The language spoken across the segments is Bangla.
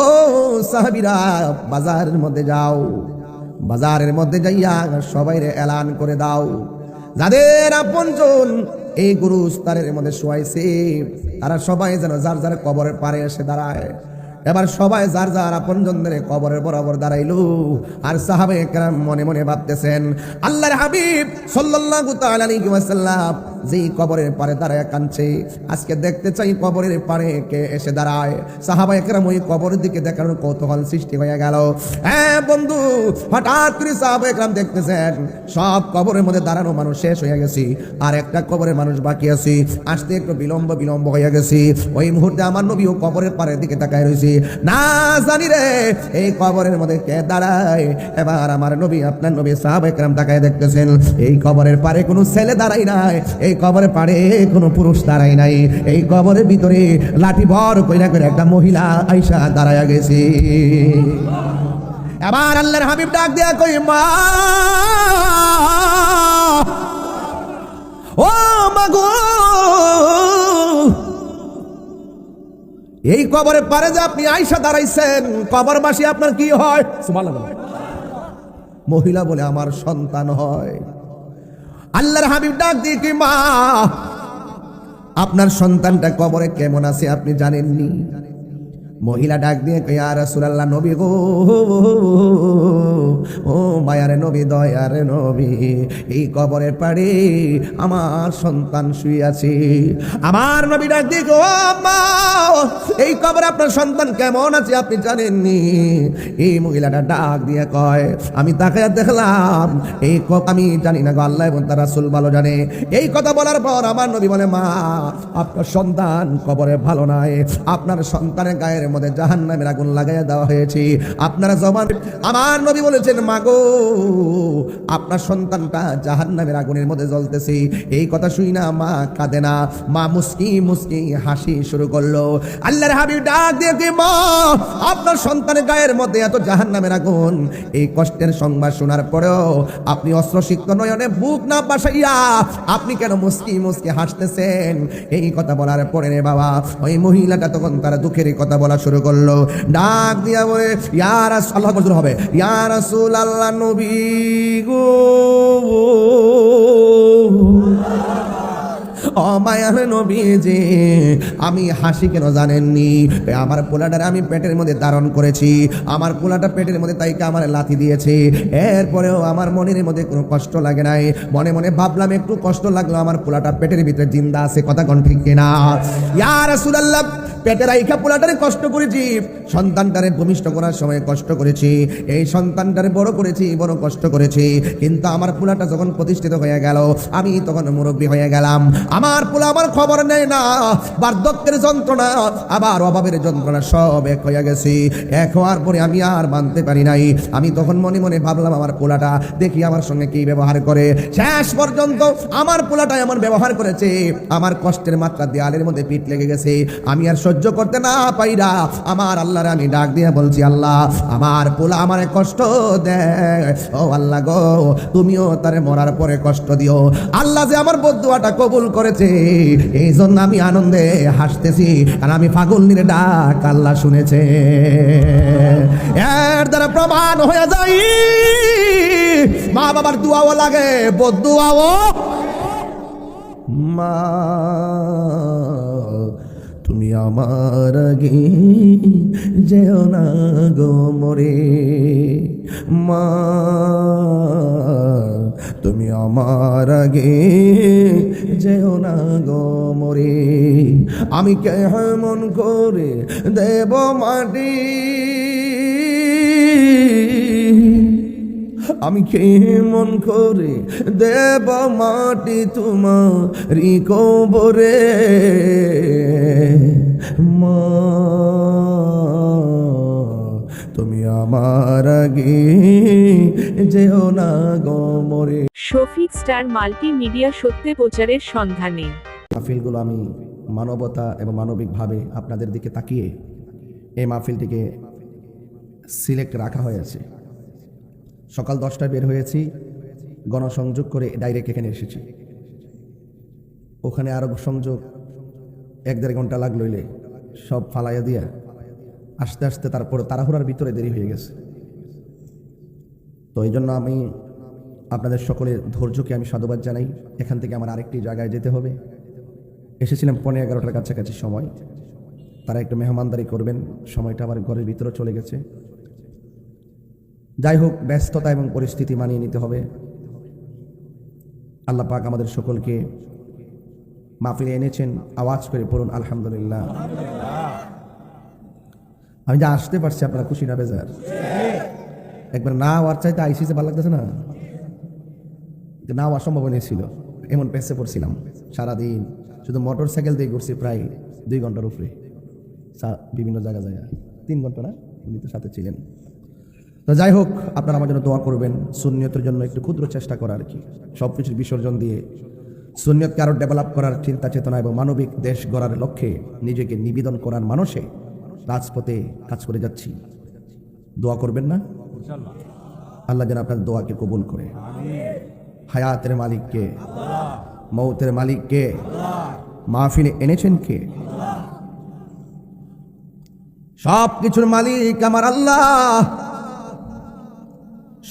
ও সাহাবীরা, বাজারের মধ্যে যাও, বাজারের মধ্যে যাইয়া সবাইরে এলান করে দাও, যাদের আপনজন এই গুরুস্থানের মধ্যে শোয়াইছে তারা সবাই যেন যার যার কবরের পারে এসে দাঁড়ায়। এবার সবাই যার যার আপনজনদের কবরের বরাবর দাঁড়াইলো। আর সাহাবায়ে কেরাম মনে মনে ভাবতেছেন, আল্লাহর হাবিব সাল্লাল্লাহু তাআলা আলাইহি ওয়াসাল্লাম যেই কবরের পারে দাঁড়ায় কাঁদছে, আজকে দেখতে চাই কবরের পারে কে এসে দাঁড়ায়। সাহাবায়ে কেরাম ওই কবরের দিকে দেখার কৌতূহল সৃষ্টি হয়ে গেল। হ্যাঁ বন্ধু, হঠাৎ করে সাহাবায়ে কেরাম দেখতেছেন সব কবরের মধ্যে দাঁড়ানো মানুষ শেষ হয়ে গেছে, আর একটা কবরের মানুষ বাকি আছে। আসতে একটু বিলম্ব হয়ে গেছে। ওই মুহূর্তে আমার নবীও কবরের পারের দিকে তাকায় রয়েছে, না জানি রে এই কবরের মধ্যে কে দাঁড়ায়। এবার আমার নবী, আপনার নবী সাহাবায়ে কেরাম তাকায় দেখতেছেন এই কবরের পারে কোনো ছেলে দাঁড়ায় নাই, এই কবরের পারে কোনো পুরুষ দাঁড়ায় নাই, এই কবরের ভিতরে লাঠি ভর কইরা করে একটা মহিলা আইসা দাঁড়ায়া গেছে। এবার আল্লাহর হাবিব ডাক দিয়া কই, মা ও মাগো, এই কবরের পারে যে আপনি আইসা দাঁড়াইছেন, কবরবাসী আপনার কি হয়? সুবহানাল্লাহ। মহিলা বলে আমার সন্তান হয়। আল্লাহর হাবিব ডাক দিয়ে কি, মা আপনার সন্তানটা কবরে কেমন আছে আপনি জানেননি? মহিলা ডাক দিয়ে কই, ইয়া রাসূলুল্লাহ, নবী গো, ও মায়ার নবী, দয়ার নবী, এই কবরের পাড়ে আমার সন্তান শুয়ে আছে। আমার নবী ডাক দিয়ে গো, মা এই কবরে আপনার সন্তান কেমন আছে আপনি জানেননি? এই মহিলাটা ডাক দিয়ে কয়, আমি তাকায়া দেখলাম এই আমি জানি না গো, আল্লাহ এবং তার রাসূল ভালো জানে। এই কথা বলার পর আমার নবী বলে, মা আপনার সন্তান কবরে ভালো নাই, আপনার সন্তানের গায়ের মধ্যে জাহান্নামের আগুন লাগাইয়া দেওয়া হয়েছে। আপনারা জবান, আমার নবী বলেছেন, মাগো আপনার সন্তানটা জাহান্নামের আগুনের মধ্যে জ্বলতেছে। এই কথা শুই না মা কাঁদে না, মা মুস্কি মুস্কি হাসি শুরু করলো। আল্লাহর হাবিব ডাক দিয়ে কি, মা আপনার সন্তানের গায়ের মধ্যে এত জাহান্নামের আগুন, এই কষ্টের সংবাদ শোনার পরেও আপনি অশ্রুসিক্ত নয়নে বুক না বাসাইয়া আপনি কেন মুস্কি মুস্কি হাসতেছেন? এই কথা বলার পরে রে বাবা, ওই মহিলাটা তখন তার দুঃখের কথা বলা শুরু করলো। ডাক দিয়া বলে, ইয়া রাসূল, আল্লাহ বলতে হবে, ইয়া রাসূলুল্লাহ, নবী গো, ও মায়ার নবীজি, আমি হাসি কেন জানেননি? আমার পোলাটার আমি পেটের মধ্যে ধারণ করেছি, আমার পোলাটা পেটের মধ্যে তাইকে আমার লাথি দিয়েছে, এরপরেও আমার মনের মধ্যে কোনো কষ্ট লাগে নাই। মনে মনে ভাবলাম একটু কষ্ট লাগলো, আমার পোলাটা পেটের ভিতরে জিন্দা আছে, কথা কোন ঠিক কিনা? ইয়া রাসূলুল্লাহ, পেটের আইখা পোলাটারে কষ্ট করেছি, সন্তানটারে ভূমিষ্ঠ করার সময় কষ্ট করেছি, এই সন্তানটারে বড় করেছি, বড় কষ্ট করেছি, কিন্তু আমার পোলাটা যখন প্রতিষ্ঠিত হয়ে গেল, আমি তখন মুরব্বী হয়ে গেলাম। আমার পোলা আমার খবর নেয় না, বার্ধক্যের যন্ত্রণা আবার অভাবের যন্ত্রণা সব এক হয়ে গেছি। এক হওয়ার পরে আমি আর মানতে পারি নাই। আমি তখন মনে মনে ভাবলাম, আমার পোলাটা দেখি আমার সঙ্গে কি ব্যবহার করে। শেষ পর্যন্ত আমার পোলাটা এমন ব্যবহার করেছে, আমার কষ্টের মাত্রা দেয়ালের মধ্যে পিঠ লেগে গেছে। আমি আর সহ্য করতে না পাইরা আমার আল্লাহরে আমি ডাক দিয়ে বলছি, আল্লাহ আমার পোলা আমারে কষ্ট দেয়, ও আল্লাহ গো, তুমিও তারে মরার পরে কষ্ট দিও। আল্লাহ যে আমার বদদুয়াটা কবুল করেছে, এই জন্য আমি আনন্দে হাসতেছি, কারণ আমি ফাগুনের ডাক আল্লাহ শুনেছে। এর দ্বারা প্রমাণ হয়ে যায় মা বাবার দুয়াও লাগে, বদদুয়াও। মা তুমি আমার আগে যেও না গো মরে, মা তুমি আমার আগে যেও না গো মরে, আমি কেমন করে দেব মাটি, আমি কেমন করে দেব মাটি তোমারি কবরে, মা তুমি আমার আগে যেও না গো মরে। শফিক স্টার মাল্টিমিডিয়া সত্যে প্রচারের সন্ধানে। মাহফিলগুলো আমি মানবতা এবং মানবিকভাবে আপনাদের দিকে তাকিয়ে এই মাহফিলটিকে সিলেক্ট রাখা হয়েছে। সকাল 10টায় বের হয়েছি, গণসংযোগ করে ডাইরেক্ট এখানে এসেছি। ওখানে আরো সংযোগ 1-1.5 ঘন্টা লাগলো, সব ফালাইয়া দিয়া আস্তে আস্তে তারপর তাড়াহুড়ার ভিতরে দেরি হয়ে গেছে। তো এই জন্য আমি আপনাদের সকলের ধৈর্যকে আমি সাধুবাদ জানাই। এখান থেকে আমার আরেকটি জায়গায় যেতে হবে। এসেছিলাম 11:15 কাছাকাছি সময়, তারা একটু মেহমানদারি করবেন, সময়টা আমার ঘরের ভিতরে চলে গেছে। যাই হোক, ব্যস্ততা এবং পরিস্থিতি মানিয়ে নিতে হবে। আল্লাহ পাক আমাদের সকলকে মাহফিলে এনেছেন, আওয়াজ করে পড়ুন আলহামদুলিল্লাহ। আমি যা আসতে পারছি, আপনারা খুশি না বেজার? একবার না হওয়ার চাইতে আইসিসে ভালো লাগতেছে না? না হওয়া সম্ভব ছিল, এমন পেছে পড়ছিলাম সারাদিন, শুধু মোটর সাইকেল দিয়ে ঘুরছি প্রায় 2 ঘন্টার উপরে, বিভিন্ন জায়গায় 3 ঘন্টা না, উনি তো সাথে ছিলেন। তো যাই হোক, আপনারা আমার জন্য দোয়া করবেন, সুন্নিয়তের জন্য একটু ক্ষুদ্র চেষ্টা করা আর কি, সব কিছুর বিসর্জন দিয়ে সুন্নিয়তকে আরো ডেভেলপ করার চিন্তা চেতনা এবং মানবিক দেশ গড়ার লক্ষ্যে নিজেকে নিবেদন করার মানুষে রাজপথে কাজ করে যাচ্ছি। দোয়া করবেন না? আল্লাহ যেন আপনার দোয়াকে কবুল করে। হায়াতের মালিককে, মৌতের মালিককে, মাহফিলে এনেছেন কে? সব কিছুর মালিক আমার আল্লাহ,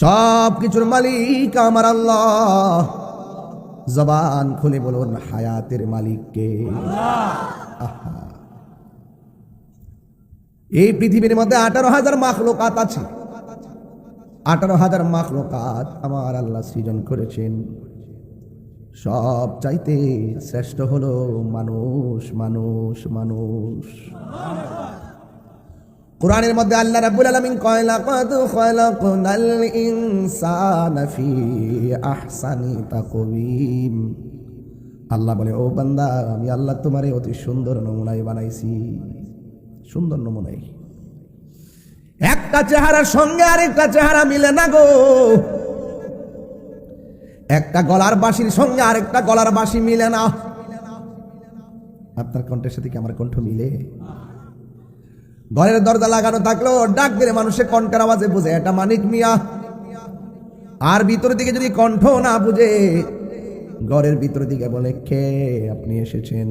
সব কিছুর মালিক আমার আল্লাহ। জবান খুলে বলুন হায়াতের মালিককে। এই পৃথিবীর মধ্যে 18,000 মাখলুকাত আছে। 18,000 মাখলুকাত আমার আল্লাহ সৃজন করেছেন। সব চাইতে শ্রেষ্ঠ হলো মানুষ, মানুষ, মানুষ। কুরআনের মধ্যে আল্লাহ রাব্বুল আলামিন কয়, লাকাদ খালাকনাল ইনসানা ফি আহসানি তাকওয়িম। আল্লাহ বলে, ও বান্দা, আমি আল্লাহ তোমারে অতি সুন্দর নমুনায় বানাইছি। সুন্দর নমুনায়, একটা চেহারার সঙ্গে আরেকটা চেহারা মিলে না গো। একটা গলার বাঁশির সঙ্গে আরেকটা গলার বাঁশি মিলে না। আপনার কণ্ঠের সাথে কি আমার কণ্ঠ মিলে? ঘরের দরজা লাগানো থাকলেও ডাক দিলে মানুষের কণ্ঠের আওয়াজে বুঝে এটা মানিক মিয়া। আর ভিতর দিকে যদি কণ্ঠ না বুঝে, ঘরের ভিতর দিকে বলে কে আপনি এসেছেন,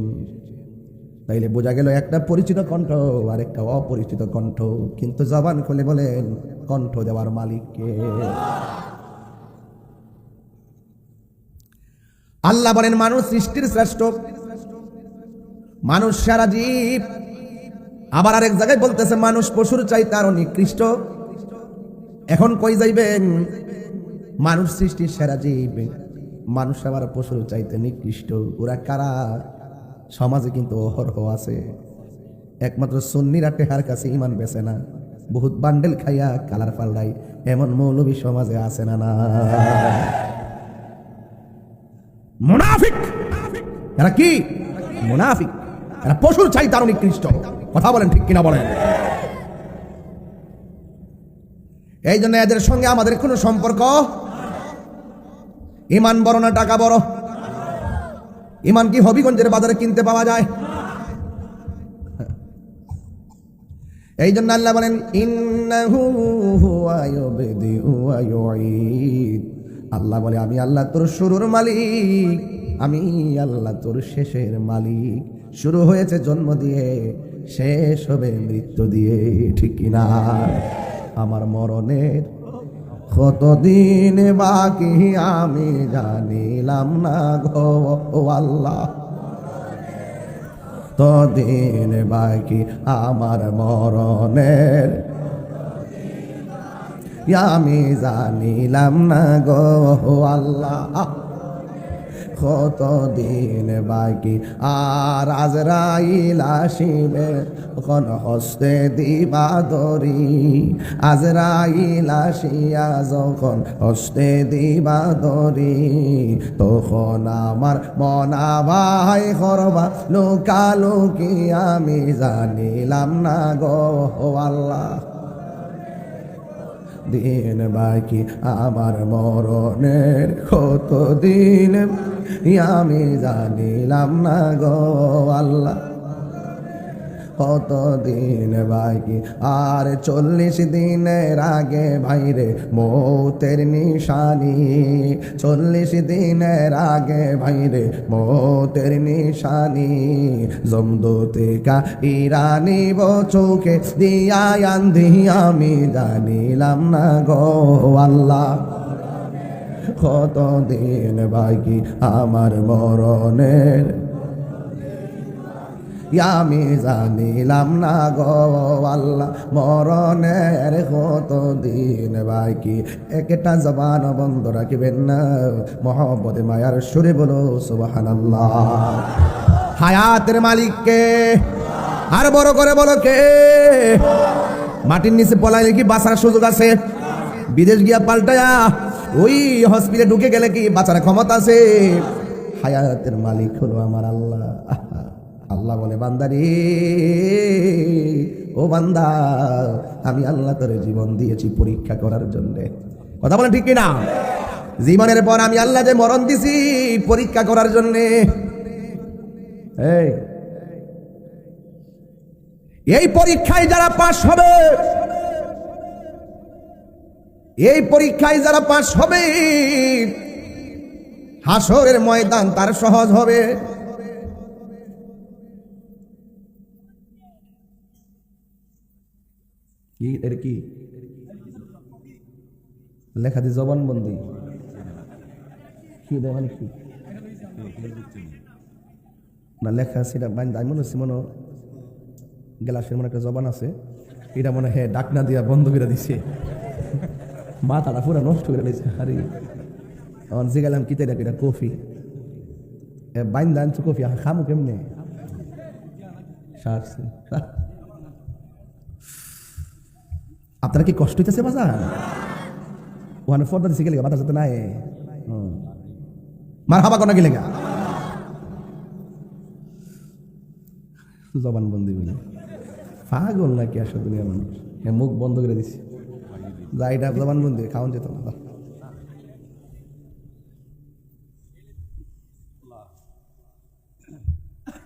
তাইলে বোঝা গেল একটা পরিচিত কণ্ঠ আর একটা অপরিচিত কণ্ঠ। কিন্তু জবান খুলে বলেন কণ্ঠ দেওয়ার মালিককে। আল্লাহ বলেন মানুষ সৃষ্টির শ্রেষ্ঠ, মানুষ সারা জীব। আবার আরেক জায়গায় বলতেছে মানুষ পশুর চাইতে আরো নিকৃষ্ট। এখন কই যাইবেন? মানুষ সৃষ্টির সেরা জীব, মানুষ আবার পশুর চাইতে নিকৃষ্ট। ওরা কারা? সমাজে কিন্তু অহরহ আছে। একমাত্র সুন্নিরা টেহার কাছে ইমান বেছে না, বহুত বান্ডেল খাইয়া কালার পাল্লাই, এমন মৌলবী সমাজে আছে না? না, মুনাফিক। এরা কি মুনাফিক? এরা পশুর চাইতে আরো নিকৃষ্ট। কথা বলেন ঠিক কিনা বলেন? এই জন্য এদের সঙ্গে আমাদের কোনো সম্পর্ক। ইমান বড় না টাকা বড়? ইমান কি হবিগঞ্জের বাজারে কিনতে পাওয়া যায়? এই জন্য আল্লাহ বলেন ইন্নাহু হুয়া ইউবদিউ ওয়া ইউঈদ। আল্লাহ বলে আমি আল্লাহ তোর শুরুর মালিক, আমি আল্লাহ তোর শেষের মালিক। শুরু হয়েছে জন্ম দিয়ে, শেষ হবে মৃত্যু দিয়ে, ঠিক কিনা? আমার মরণের কতদিন বাকি আমি জানিলাম না গো আল্লাহ। ততদিন বাকি আমার মরণের আমি জানিলাম না গো আল্লাহ। কতদিন বাকি আর আজরাইল আসিবে, কোন হস্তে দিবা দরি। আজরাইল আসিয়া যখন হস্তে দিবা দরি, তখন আমার মনা ভাই করবা লুকালুকি আমি জানিলাম না গো আল্লাহ। দিন বাকি আমার মরণের কতদিন আমি জানিলাম না গো আল্লাহ। কতদিন বাকি আর 40 দিনের আগে ভাইরে মৌতের নিশানি 40 দিনের আগে ভাইরে মৌতের নিশানি জমদূতে কা ইরানি চোখে দিয়া আন্ধি আমি জানিলাম না গো আল্লাহ কতদিন বাকি আমার মরণের আমি জানিলাম না গো আল্লাহ মরণের কতদিন বাকি একটা জবান বন্ধ রাখবেন না মহব্বতে মায়ার সুরে বলো সুবহানাল্লাহ হায়াতের মালিককে আর বড় করে বলো কে মাটির নিচে পলাইলে কি বাঁচার সুযোগ আছে বিদেশ গিয়া পাল্টায়া ওই হসপিটালে ঢুকে গেলে কি বাঁচার ক্ষমতা আছে হায়াতের মালিক হলো আমার আল্লাহ আল্লাহ বলে বান্দারে ও বান্দা আমি আল্লাহ তোর জীবন দিয়েছি পরীক্ষা করার জন্য কথা বলে ঠিক কিনা জীবনের পর আমি আল্লাহ যে মরণ দিছি পরীক্ষা করার জন্য এই পরীক্ষায় যারা পাস হবে এই পরীক্ষায় যারা পাস হবে হাসরের ময়দান তার সহজ হবে কি এর কি লেখা দি জবানবন্দি কি দেয় মানে কি না লেখা সেটা আমি মনে হচ্ছে মনে গ্লাসের মনে একটা জবান আছে এটা মনে হয় ডাকনা দিয়া বন্ধ করে দিছে মাথাটা পুরো নষ্ট করে দিয়েছে আরে আমার যে গেলাম কিতে ডাকি এটা কফি বাইন দান কফি খামু কেমনে সারছে আপনারা কি কষ্ট হইতেছে বাজার ওখানে ফর্দা দিছে গেলে বাতাস তো নাই মার হাবা কোনা গেলে গা জবানবন্দি বলে পাগল নাকি আসলে দুনিয়ার মানুষ মুখ বন্ধ করে দিছে যা এটা জবানবন্দি খাওয়ান যেত না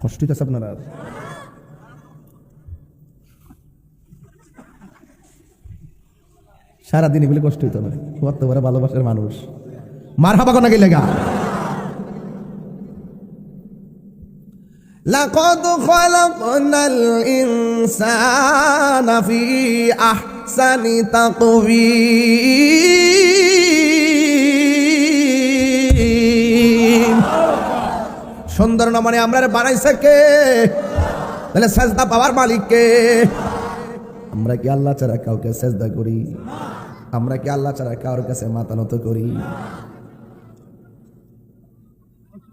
কষ্ট হইতেছে আপনারা সারাদিন এগুলি কষ্ট হইতো না কত বড় ভালোবাসার মানুষ মার হাবা কোনা গেলে গা লাকাদ খালাকনাল ইনসানা ফি আহসানি তাকওয়িম সুন্দর নমনে আমরা বানাইছে কে তাহলে সেজদা পাওয়ার মালিক কে আমরা কি আল্লাহ ছাড়া কাউকে সেজদা করি আমরা কি আল্লাহ ছাড়া কারোর কাছে মাথা নত করি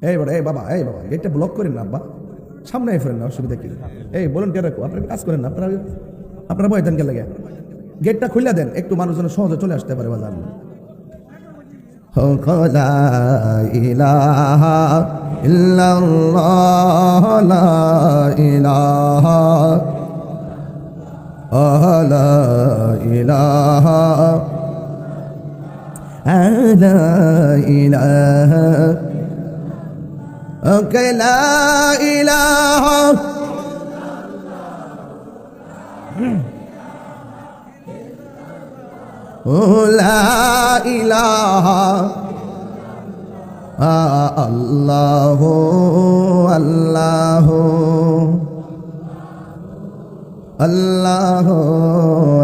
এই বাবা গেটটা ব্লক করেন না আব্বা সামনে ফেরেন না অসুবিধা কি এই বলুন কে রাখো আপনারা কাজ করেন না আপনারা বই দেন কে লাগে গেটটা খুলে দেন একটু মানুষ যেন সহজে চলে আসতে পারে বাজার লা ইলাহা ইল্লাল্লাহ লা ইলাহা লা ইলাহা লা ইলাহা ওকে লা ইলাহা লা ইলাহা আল্লাহু আল্লাহু আল্লাহু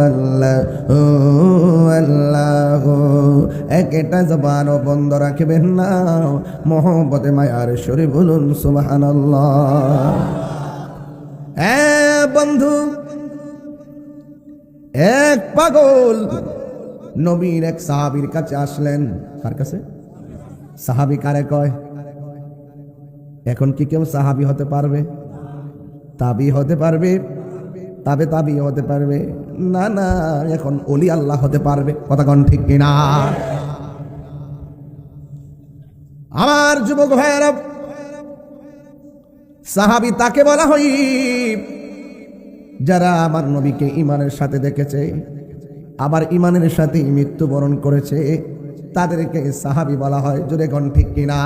আল্লাহু আল্লাহু একটা জবানও বন্ধ রাখবেন না মোহব্বতে মায়ার সুরে বলুন সুবহানাল্লাহ বন্ধু এক পাগল নবীর এক সাহাবীর কাছে আসলেন কার কাছে সাহাবী কারে কয় এখন কি কেউ সাহাবী হতে পারবে তাবি হতে পারবে তাবি হতে পারবে না না এখন ওলি আল্লাহ হতে পারবে কথা কোন ঠিক কিনা আমার যুবক ভাইয়েরা সাহাবী তাকে বলা হয় যারা আমার নবীকে ঈমানের সাথে দেখেছে আবার ঈমানের সাথে মৃত্যুবরণ করেছে তাদেরকে সাহাবী বলা হয় জোরে কোন ঠিক কিনা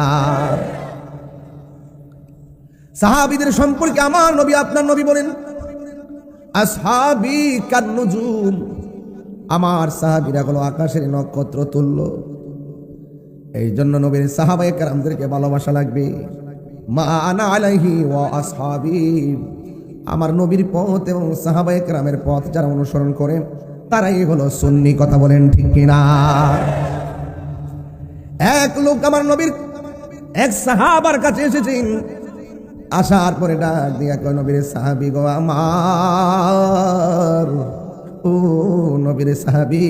সাহাবীদের সম্পর্কে আমার নবী আপনার নবী বলেন আসহাবি কান্নুজুম, আমার সাহাবীরা হলো আকাশের নক্ষত্র তুল্য। এই জন্য নবীর সাহাবায়ে কেরামদেরকে ভালোবাসা লাগবে। মা আনা আলাইহি ওয়া আসহাবি, আমার নবীর পথ এবং সাহাবায়ে কেরামের পথ যারা অনুসরণ করে তারাই হলো সুন্নি। কথা বলেন ঠিক কিনা? এক লোক আমার নবীর এক সাহাবার কাছে এসেছেন, আসার পরে ডাক দিয়া কয়, নবীর সাহাবী গো আমার, ও নবীর সাহাবী,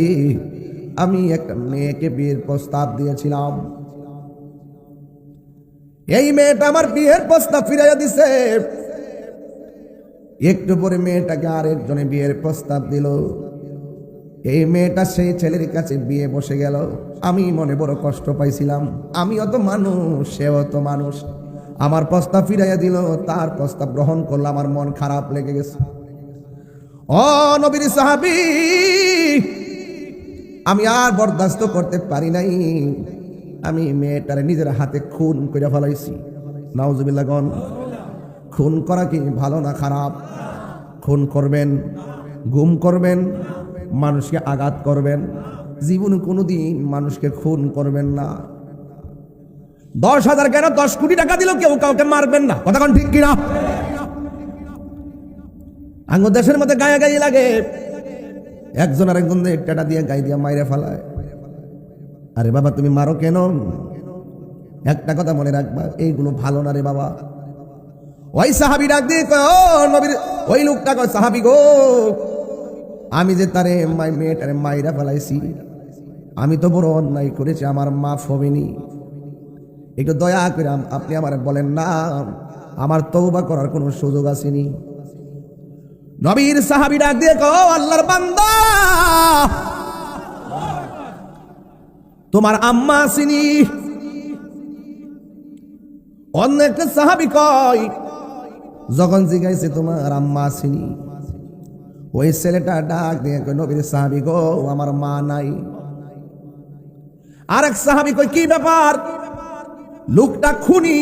আমি একটা মেয়েকে বিয়ের প্রস্তাব দিয়েছিলাম, এই মেয়েটা আমার বিয়ের প্রস্তাব ফিরাইয়া দিছে। একটু পরে মেয়েটাকে আরেকজনে বিয়ের প্রস্তাব দিল। এই মেয়েটা সেই ছেলের কাছে বিয়ে বসে গেল। আমি মনে বড় কষ্ট পাইছিলাম, আমি অত মানুষ, সেও তো মানুষ, আমার প্রস্তাব ফিরাইয়া দিল, তার প্রস্তাব গ্রহণ করলাম, আমার মন খারাপ লেগে গেছে। ও নবীর সাহাবী, আমি আর বরদাস্ত করতে পারি নাই, আমি মেয়েটার নিজের হাতে খুন করে ফেলাইছি। নাউজুবিল্লাহ গণ। খুন করা কি ভালো না খারাপ? খুন করবেন, গুম করবেন, মানুষকে আঘাত করবেন, জীবনে কোনোদিন মানুষকে খুন করবেন না। 10,000 কেন 10 কোটি টাকা দিল কেউ কাউকে মারবেন না। কথা কোন ঠিক কিনা? আঙ্গ দেশের মধ্যে গায়ে গায়ে লাগে, একজন আর একজন টাকা দিয়ে গায়ে দিয়ে মাইরে ফেলায়। আরে বাবা তুমি মারো কেন? একটা কথা মনে রাখবা, এইগুলো ভালো না রে বাবা। ওই সাহাবী ডাক দিয়ে কয়, ও নবীর, ওই লোকটা কয়, সাহাবী গো, আমি যে তারে মেয়েটারে মাইরা ফেলাইছি, আমি তো বড় অন্যায় করেছি, আমার মাফ হবে নি, একটু দয়া করে আপনি আমার বলেন না, আমার তওবা করার কোনো সুযোগ আসেনি। নবীর সাহাবী ডাক দিয়ে কয়, ও আল্লাহর বান্দা, তোমার আম্মা আসেনি? অন্য একটা সাহাবী কয়, যখন জিজ্ঞাসা তোমার আম্মা আসেনি, ওই ছেলেটা ডাক দিয়ে কয়, নবীর সাহাবী গো, আমার মা নাই। আরেক সাহাবী কয়, কি ব্যাপার? লোকটা খুনি,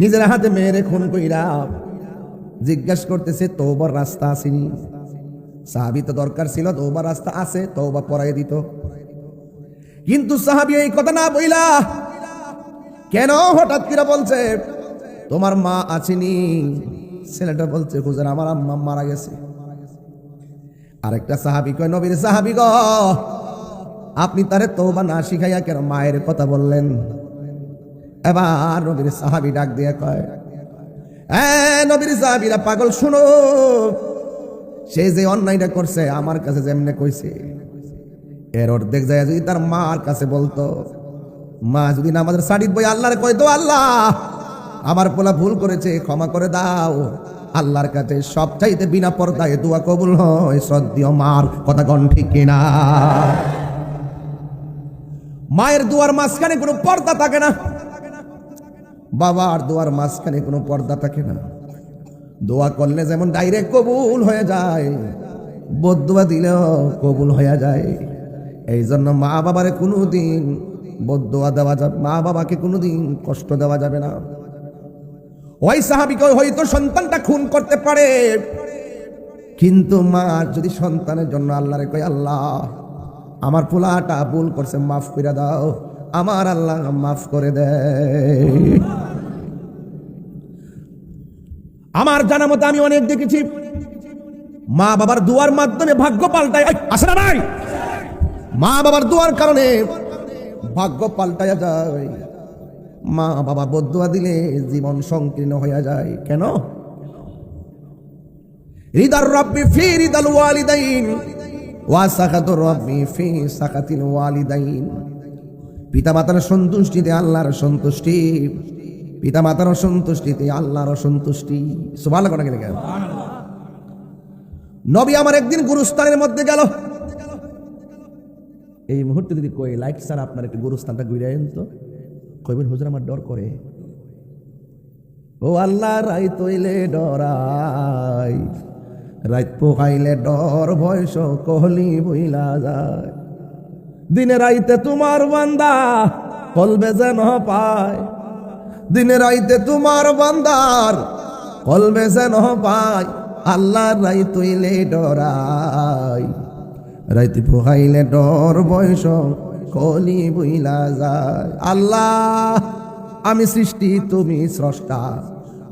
নিজের হাতে মেরে খুন কইরা জিজ্ঞাসা করতেছে, তওবার রাস্তা আসেনি? সাহাবী তো দরকার ছিল তওবার রাস্তা আছে, তওবা পড়াই দিত। কিন্তু সাহাবী এই কথা না বইলা কেন হঠাৎ করে বলছে তোমার মা আসেনি? ছেলেটা বলছে, হুজুর আমার আম্মা মারা গেছে। আরেকটা সাহাবী কয়, নবীর সাহাবী গো, আপনি তারে তওবা না শিখাইয়া কেন মায়ের কথা বললেন? এবার নবীর সাহাবী ডাক দিয়ে কয়, নবীর সাহাবীরা পাগল, শুনো, সে যে অন্যায়টা করছে আমার কাছে যেমনে কইছে, এর অর্ধেক যায় যদি তার মার কাছে বলতো, মা যদি না আমাদের সাড়িত বই আল্লাহরে কইতো, আল্লাহ আমার পোলা ভুল করেছে, ক্ষমা করে দাও, আল্লাহর কাছে সব চাইতে বিনা পর্দায় দোয়া কবুল হয় শ্রদ্ধেয় মার। কথা কোন ঠিক কিনা? মায়ের দুয়ার মাঝখানে কোনো পর্দা থাকে না, বাবার দুয়ার মাঝখানে কোনো পর্দা থাকে না। দোয়া করলে যেমন ডাইরেক্ট কবুল হয়ে যায়, বদদুয়া দিলেও কবুল হয়ে যায়। এই জন্য মা বাবারে কোনোদিন বদদুয়া দেওয়া যাবে, মা বাবাকে কোনোদিন কষ্ট দেওয়া যাবে না। ওই সাহাবীকে হয়তো সন্তানটা খুন করতে পারে, কিন্তু মা যদি সন্তানের জন্য আল্লাহরে কয়, আল্লাহ আমার পোলাটা ভুল করছে, মাফ করে দাও, আমার আল্লাহ মাফ করে দেয়। আমার জানা মতে আমি অনেক দেখেছি মা বাবার দুয়ার মাধ্যমে ভাগ্য পাল্টায়। আসে না ভাই? মা বাবার দুয়ার কারণে ভাগ্য পাল্টায়া যায়। মা বাবা বদদুয়া দিলে জীবন সংকীর্ণ হয়ে যায়। কেন? রিদার রাব্বি ফি রিদাল ওয়ালিদাইন ওয়া সাখাতুর রাব্বি ফি সাখাতিল ওয়ালিদাইন। পিতামাতার সন্তুষ্টিতে আল্লাহর সন্তুষ্টি, পিতামাতার সন্তুষ্টিতে আল্লাহর সন্তুষ্টি। সুবহানাল্লাহ কোন গেলে কেন? নবী আমার একদিন গুরুস্থানের মধ্যে গেল। এই মুহূর্তে যদি কই লাইট স্যার আপনার একটু গুরুস্থানটা ঘুরাইন তো, কইবেন হুজুর আমার ডর করে। ও আল্লাহ রাই তৈলে ডরাই, রাত পোকাইলে ডর বয়স কহলি বইলা যায়। দিনে রাইতে তোমার বান্দা কলবে যেন পায়, দিনে রাইতে তোমার বান্দার কলবে যেন পায়। আল্লাহ রাই তৈলে ডরাই রাইতে পোহাইলে ডর বয়স কলি বইলা যায়। আল্লাহ আমি সৃষ্টি তুমি স্রষ্টা,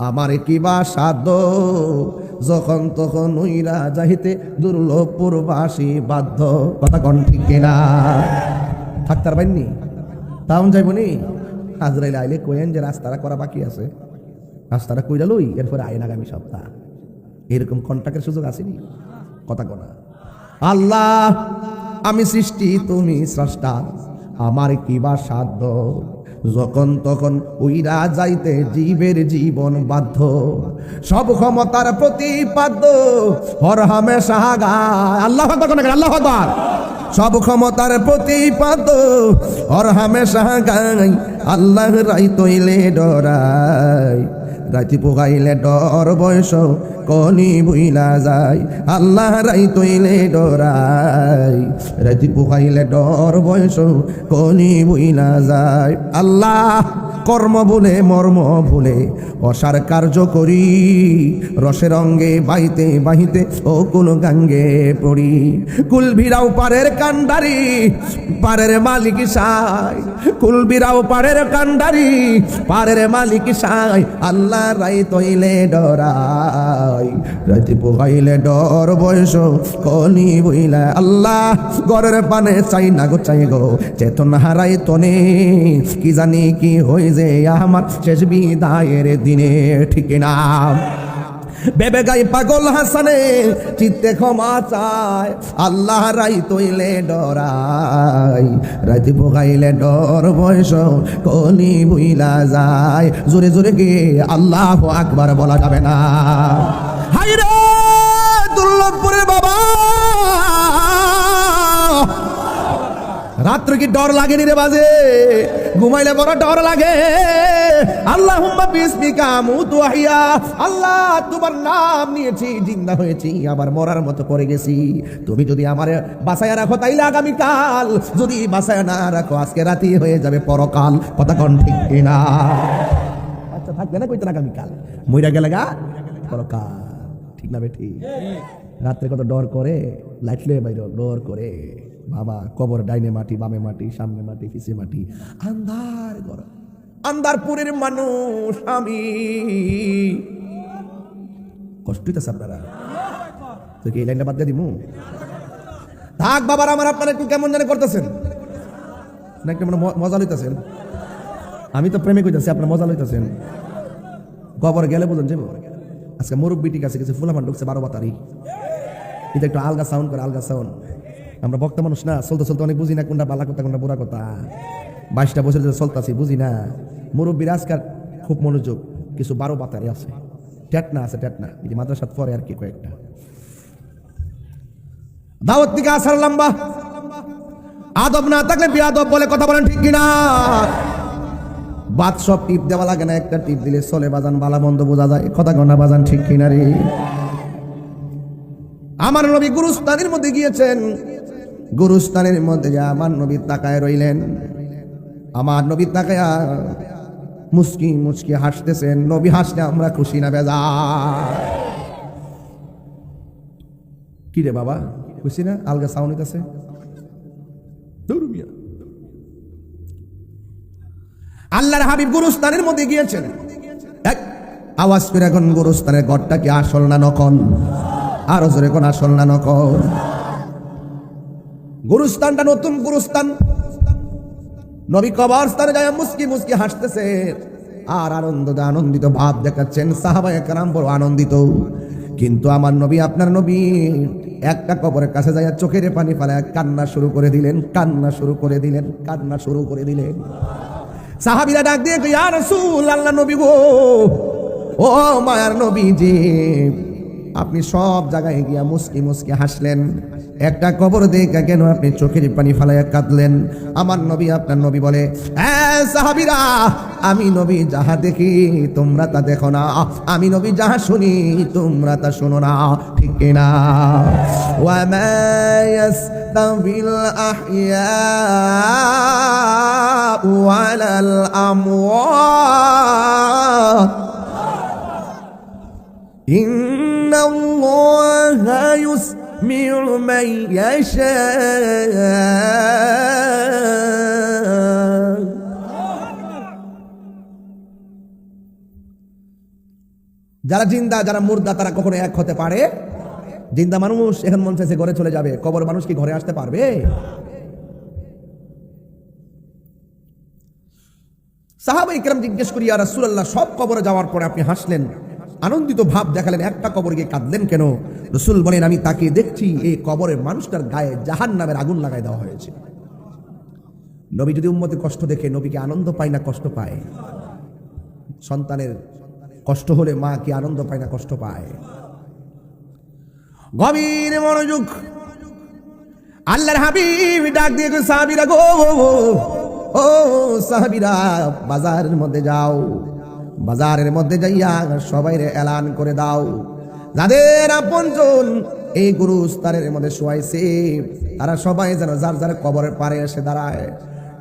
আমার কিবা সাধ্য যখন তখন উইরা যাইতে দুর্লভপুরবাসী বাধ্য। কথা কন ঠিক কিনা? থাকতার পাইনি তাও যাইবনি। আজরাইল আইলে কইেন যে রাস্তাটা করা বাকি আছে, রাস্তাটা কইরা লই, এরপরে আইন আগামী সপ্তাহ। এরকম কন্টাক্টের সুযোগ আসেনি। কথা কনা আল্লাহ আমি সৃষ্টি তুমি স্রষ্টা, আমার কিবা সাধ্য যখন তখন উইরা যাইতে জীবের জীবন বাধ্য। সব ক্ষমতার প্রতিপাদ্য হর হামেশা গায়। আল্লাহু আকবার কোন আল্লাহু আকবার। সব ক্ষমতার প্রতিপাদ্য হর হামেশা গায়। আল্লাহ রাই তৈলে ডরাই রাতি পোগাইলে ডর বয়স কলি বুইলা যায়। আল্লাহ রাই তৈলে ডরাই রাতি পোগাইলে ডর বয়স কলি বুইলা যায়। আল্লাহ কর্ম ভুলে মর্ম ভুলে অসার কার্য করি, রসের অঙ্গে বাইতে বাহিতে ও কুল গাঙ্গে পড়ি। কুল ভিড়াও পারের কান্ডারি পারের মালিক সাই, কুল ভিড়াও পারের কান্ডারি পারের মালিক সাই। আল্লাহ রাই তৈলে ডরাই রাতি পোহাইলে ডর বয়স কলি বইলা। আল্লাহ গরের পানে চাই না গো চাই গো, চেতন হারাই তনে কি জানি কি হই যে আমার শেষ বিদায়ের দিনে। ঠিক না? বেবে গাই পাগল হাসানে চিত্তে ক্ষমা চায়। আল্লাহ রাই তৈলে ডরাই রাতি পোহাইলে ডর বয়স কলি বুইলা যায়। জোরে জোরে গে আল্লাহু আকবার বলা যাবে না। হায়রে দুর্লভপুরের বাবা, রাত্রে কি ডর লাগেনি রে বাজে? ঘুমাইলে বড় ডর লাগে। আল্লাহুম্মা বিসমিকা মুতু আহিয়া, আল্লাহ তোমার নাম নিয়েছি জিন্দা হয়েছি, আবার মরার মতো পড়ে গেছি। তুমি যদি আমার বাঁচায় রাখো তাইলে আগামীকাল, যদি বাঁচায় না রাখো আজকে রাতি হয়ে যাবে পরকাল। কথা কোন ঠিক কিনা? আচ্ছা থাকবে না কইতেন আগামীকাল, মইরা গেলে গা পরকাল। ঠিক না বেঠি? রাত্রে কত ডর করে, লাইট লয়ে বাইরে ডর করে বাবা। কবর ডাইনে মাটি বামে মাটি সামনে মাটি পিছে মাটি, আন্ধার ঘর আন্ধারপুরের মানুষ আমি। কষ্ট হইতেছে আপনারা তো কি এই লাইনটা বাদ দিয়ে দিমু? থাক বাবার আমার আপনারা একটু কেমন জানে করতেছেন না, একটু মজা লইতেছেন। আমি তো প্রেমে কইতাছি, আপনার মজা লইতেছেন। কবর গেলে বুঝেন যাবো। আজকে মুরব্বী কাছে কিছু ফুলাফান ঢুকছে 12 বাতারি, এটা একটু আলগা সাউন্ড করে, আলগা সাউন্ড। আমরা বক্তা মানুষ না, চলতে চলতে অনেক বুঝি না কোনটা বালা কথা কোনটা বুড়া কথা। 22টা বছর ধরে চলতেছি বুঝি না। মুরব্বীর আজকাল খুব মনোযোগ, কিছু 12 বাতারি আছে, টেটনা আছে, টেটনা এই মাদ্রাসাত পরে আর কি কয়েকটা। দাওয়াত থেকে আসার লম্বা, আদব না থাকলে বেয়াদব বলে কথা বলেন, ঠিক কিনা? বাদ সব টিপ দেওয়া লাগে না, একটা টিপ দিলে চলে বাজান, বালা বন্ধ বোঝা যায়। কথা গণা বাজান, ঠিক কিনা রে? আমার নবী গুরুস্থানের মধ্যে গিয়েছেন, গুরুস্থানের মধ্যে আমার নবী তাকায় রইলেন। আমার নবী তাকায় মুস্কি মুস্কি হাসতেছেন। নবী হাসলে আমরা খুশি না বেজার? কি রে বাবা খুশি না? আলগা সাউন্ড হইতাছে। আল্লাহর হাবিব গুরুস্থানের মধ্যে গিয়েছেন। এক আওয়াজ করে এখন গুরুস্থানের ঘরটা কি আসল না নকল? আরো জোরে কোন আসল না নকল? গুরুস্থানটা নতুন গুরুস্থান। নবী কবরস্থানে যায় মুস্কি মুস্কি হাসতেছে আর আনন্দিত ভাব দেখাচ্ছেন। সাহাবায়ে কেরাম বড় আনন্দিত। কিন্তু আমার নবী, আপনার নবী একটা কবরের কাছে যায় চোখের পানি ফেলায় কান্না শুরু করে দিলেন, কান্না শুরু করে দিলেন, কান্না শুরু করে দিলেন। সাহাবীরা ডাক দিয়ে ইয়া রাসূল, আল্লাহ নবী গো, ও মায়ার নবীজি, আপনি সব জায়গায় গিয়া মুস্কি মুস্কি হাসলেন, একটা কবর দেখে কেন আপনি চোখের পানি ফেলাইয়া কাঁদলেন? আমার নবী, আপনার নবী বলে, সাহাবীরা, আমি নবী যাহা দেখি তোমরা তা দেখো না, আমি নবী যাহা শুনি তোমরা তা শোনো না, ঠিক কিনা? ওয়া মা ইয়াস্তাবিল আহইয়া ওয়ালাল আমওয়াত ইন্নাল্লাহ ইন্নাল্লাহা ইউসমিউ মান ইয়াশা। যারা জিন্দা যারা মুর্দা তারা কখনো এক হতে পারে? জিন্দা মানুষ এখন মন চাইছে ঘরে চলে যাবে, কবর মানুষ কি ঘরে আসতে পারবে? সাহাবা ইকরাম জিজ্ঞেস করি, ইয়া রাসূলুল্লাহ, সব কবরে যাওয়ার পরে আপনি হাসলেন, আনন্দিত ভাব দেখালেন, একটা কবরে গিয়ে কাঁদলেন কেন? রাসূল বলেন, আমি তাকে দেখছি এই কবরের মানুষটার গায়ে জাহান্নামের আগুন লাগাই দেওয়া হয়েছে। নবী যদি উম্মতের কষ্ট দেখে নবীকে আনন্দ পায় না কষ্ট পায়? সন্তানের কষ্ট হলে মা কি আনন্দ পায় না কষ্ট পায়? গভীর মনোযোগ। আল্লাহর হাবিব ডাক দিয়ে সাহাবীরা, গো ও সাহাবীরা, বাজারের মধ্যে যাও, বাজারের মধ্যে যাইয়া সবাইরে এলান করে দাও, যাদের আপনজন এই গুরুস্থানের মধ্যে শোয়াইছে তারা সবাই যেন যার যার কবরের পারে এসে দাঁড়ায়।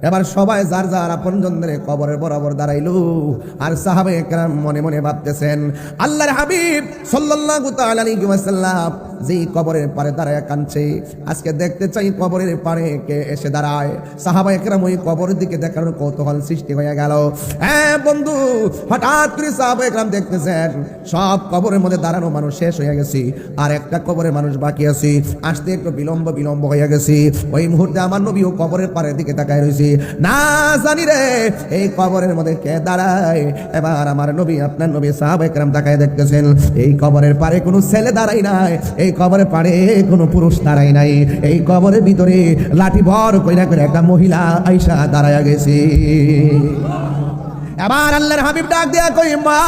এবার সবাই যার যার আপনজনদের কবরের বরাবর দাঁড়াইলো। আর সাহাবায়ে কেরাম মনে মনে ভাবতেছেন, আল্লাহর হাবিব সাল্লাল্লাহু তাআলা আলাইহি ওয়াসাল্লাম যেই কবরের পারে দাঁড়ায় কাঁদছে, আজকে দেখতে চাই কবরের পারে কে এসে দাঁড়ায়। সাহাবায়ে কেরাম ওই কবরের দিকে দেখার কৌতূহল সৃষ্টি হয়ে গেল। হ্যাঁ বন্ধু, হঠাৎ করে সাহাবায়ে কেরাম দেখতেছেন সব কবরের মধ্যে দাঁড়ানো মানুষ শেষ হয়ে গেছে, আর একটা কবরের মানুষ বাকি আছে। আসতে একটু বিলম্ব হয়ে গেছে। ওই মুহূর্তে আমার নবীও কবরের পারের দিকে তাকায় রয়েছে, না জানি রে এই কবরের মধ্যে কে দাঁড়ায়। এবার আমার নবী, আপনার নবী সাহাবায়ে কেরাম তাকায় দেখতেছেন এই কবরের পারে কোনো ছেলে দাঁড়ায় নাই, এই কবরের পারে কোনো পুরুষ দাঁড়ায় নাই, এই কবরের ভিতরে লাঠি ভর কইরা করে একটা মহিলা আয়েশা দাঁড়ায়া গেছে। এবার আল্লাহর হাবিব ডাক দেয়া কই, মা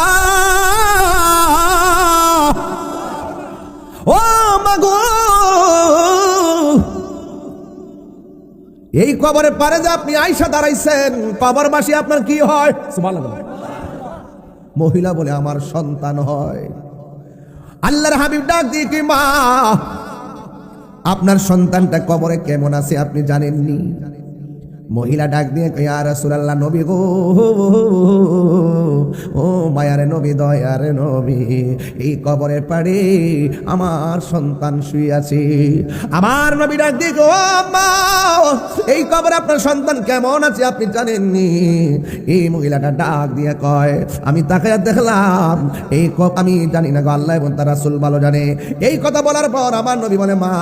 ও মাগো, এই কবরের পারে যে আপনি আয়েশা দাঁড়াইছেন, কবরবাসী আপনার কি হয়? সুবহানাল্লাহ। মহিলা বলে, আমার সন্তান হয়। আল্লাহর হাবিব ডাক দিয়ে কি, মা আপনার সন্তানটা কবরে কেমন আছে আপনি জানেননি? মহিলা ডাক দিয়ে কই, ইয়া রাসূলুল্লাহ, নবী গো, ও মায়ার নবী, দয়ার নবী, এই কবরের পাড়ে আমার সন্তান শুয়ে আছে। আমার নবী ডাক দিয়ে গো, মা এই কবরে আপনার সন্তান কেমন আছে আপনি জানেননি? এই মহিলাটা ডাক দিয়ে কয়, আমি তাকায়া দেখলাম এই আমি জানি না গো, আল্লাহ এবং তার রাসূল ভালো জানে। এই কথা বলার পর আমার নবী বলে, মা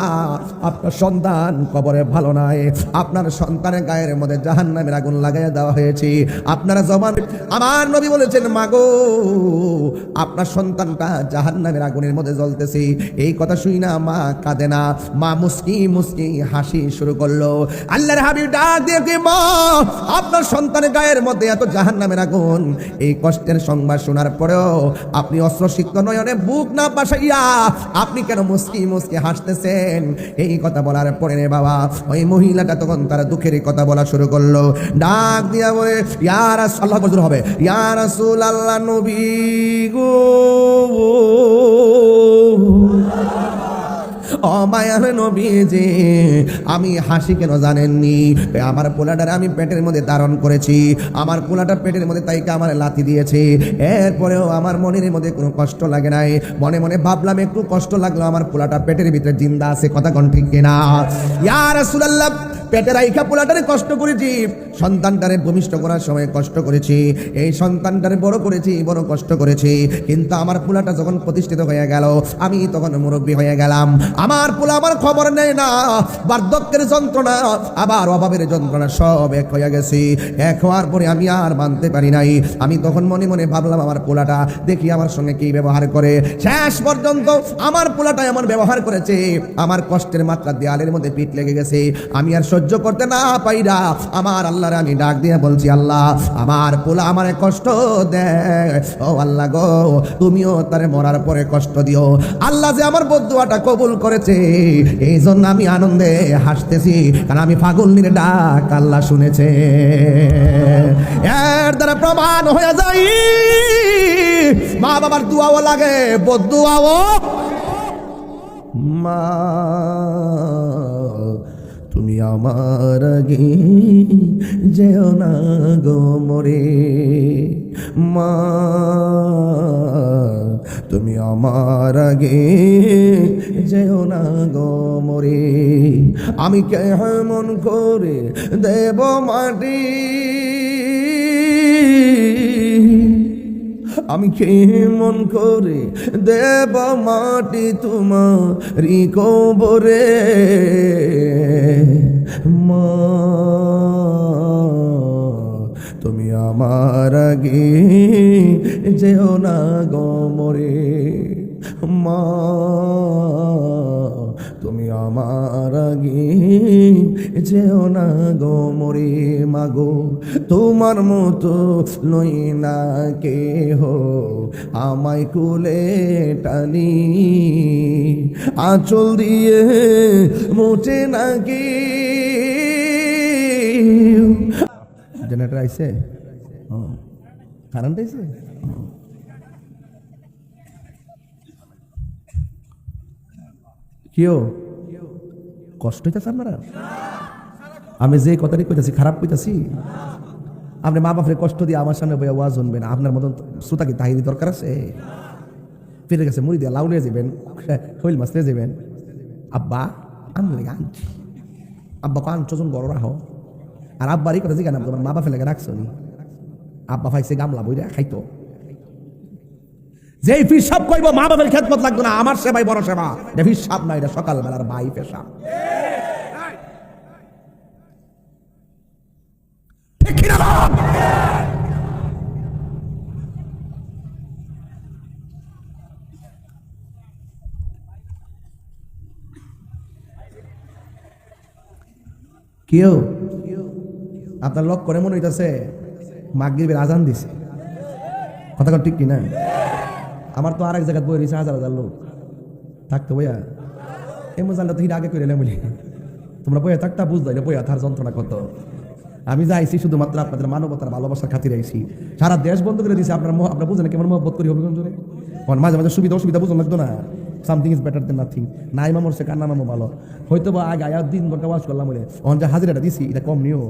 আপনার সন্তান কবরে ভালো নাই, আপনার সন্তানের গায়ের মধ্যে জাহান্নামের আগুন লাগাইয়া দেওয়া হয়েছে। আপনারা জবান, আমার নবী বলেছেন, মাগো আপনার সন্তানটা জাহান্নামের আগুনের মধ্যে জ্বলতেছে। এই কথা শুই না মা কাঁদে না, মা মুস্কি মুস্কি হাসি শুরু করলো। আল্লাহর হাবিব ডাক দিয়ে, মা আপনার সন্তানের গায়ের মধ্যে এত জাহান্নামের আগুন, এই কষ্টের সংবাদ শোনার পরেও আপনি অশ্রুসিক্ত নয়নে বুক না বাসাইয়া আপনি কেন মুস্কি মুস্কি হাসতেছেন? এই কথা বলার পরে রে বাবা, ওই মহিলাটা তখন তার দুঃখের কথা বলা শুরু করলো। ডাক দিয়া বলে, ইয়া রাসূলুল্লাহ, বলতে হবে, ইয়া রাসূলুল্লাহ, নবী গো, ও মায়ার নবীজি, আমি হাসি কেন জানেননি? আমার পোলাটারে আমি পেটের মধ্যে ধারণ করেছি, আমার পোলাটা পেটের মধ্যে তাইকে আমার লাথি দিয়েছে, এরপরেও আমার মনের মধ্যে কোনো কষ্ট লাগে নাই। মনে মনে ভাবলাম একটু কষ্ট লাগলো, আমার পোলাটা পেটের ভিতরে জিন্দা আছে, কথা কোন ঠিক কিনা? ইয়া রাসূলুল্লাহ, পেটের আইখা পোলাটারে কষ্ট করেছি, সন্তানটারে ভূমিষ্ঠ করার সময় কষ্ট করেছি, এই সন্তানটারে বড় করেছি, বড় কষ্ট করেছি, কিন্তু আমার পোলাটা যখন প্রতিষ্ঠিত হয়ে গেল, আমি তখন মুরব্বী হয়ে গেলাম। আমার পোলা আমার খবর নেয় না, বার্ধক্যের যন্ত্রণা আবার অভাবের যন্ত্রণা সব এক হয়ে গেছি। এক হওয়ার পরে আমি আর মানতে পারি নাই। আমি তখন মনে মনে ভাবলাম, আমার পোলাটা দেখি আমার সঙ্গে কি ব্যবহার করে। শেষ পর্যন্ত আমার পোলাটা এমন ব্যবহার করেছে, আমার কষ্টের মাত্রা দেয়ালের মধ্যে পিঠ লেগে গেছে। আমি আর সহ্য করতে না পাইরা আমার আল্লাহরে আমি ডাক দিয়ে বলছি, আল্লাহ আমার পোলা আমারে কষ্ট দেয়, ও আল্লাহ গো, তুমিও তারে মরার পরে কষ্ট দিও। আল্লাহ যে আমার বদদুয়াটা কবুল করেছে, এই জন্য আমি আনন্দে হাসতেছি, কারণ আমি ফাগুলনির ডাক আল্লাহ শুনেছে। এর দ্বারা প্রমাণ হয়ে যায় মা বাবার দুয়াও লাগে, বদদুয়াও। মা তুমি আমার আগে যেও না গো মরে, মা তুমি আমার আগে যেও না গো মরে। আমি কেমন করে দেব মাটি, আমি কেমন করে দেব মাটি তোমারি কবরে। মা তুমি আমার আগে যেও না গো মরে। মা তুমি আমার আগে যেও না গো মরে। মাগো তোমার মতো লই না কেহ আমায় কুলে টানি, আঁচল দিয়ে মোটে নাকি। জেনারেটর আইছে, কারেন্ট আইছে। কেউ কষ্ট হইতেছে আপনারা? আমি যে কথাটি কইতাছি খারাপ কইতাছি? আপনি মা বাপরে কষ্ট দিয়ে আমার সামনে বইয়া ওয়াজ শুনবেন, আপনার মতন শ্রোতা কি তাহিরি দরকার আছে? ফিরে গেছে মুড়ি দিয়ে লাউ লিয়ে যাবেন, শৈল মাছ লিয়ে যাবেন। আব্বা আনলে আনছি, আব্বা কো আনছজন বড় রাখো। আর আব্বারই কথা জিজ্ঞাসা তোমার মা বাপে লেগে রাখছো নি? আব্বা ফাইছে গামলা বইরা খাইতো। যে ফিসাব কইব মা বাবার খেদমত লাগতো না, আমার সেবাই বড় সেবা। এটা ফিসাব না, এটা সকালবেলার ভাই পেশাব। ঠিক কিনা বল? কেউ আপনার লক করে মনে হইতেছে মাগরিবের আজান দিছে। কথা কন ঠিক কিনা? আমার তো আরেক জায়গায় বই রয়েছে হাজার হাজার লোক থাকতো বইয়া। এই মজানটা তো হিট আগে করে এলাম বলি, তোমরা বইয়া থাকতা বুঝলাই বইয়া তার যন্ত্রণা কত। আমি যাইছি শুধুমাত্র আপনাদের মানবতার ভালোবাসার খাতিরে আইছি। সারা দেশ বন্ধ করে দিয়েছে। আপনারা বুঝেন কেমন মহব্বত করি হবিগঞ্জে। মাঝে মাঝে সুবিধা অসুবিধা বুঝুন লাগতো না। Something is better then nothing. নাই মামর সে কান্না মামো ভালো হয়তো বা আগে আয়া 3 ঘন্টা ওয়াজ করলাম বলে অন যা হাজিরাটা দিছি এটা কম নিও।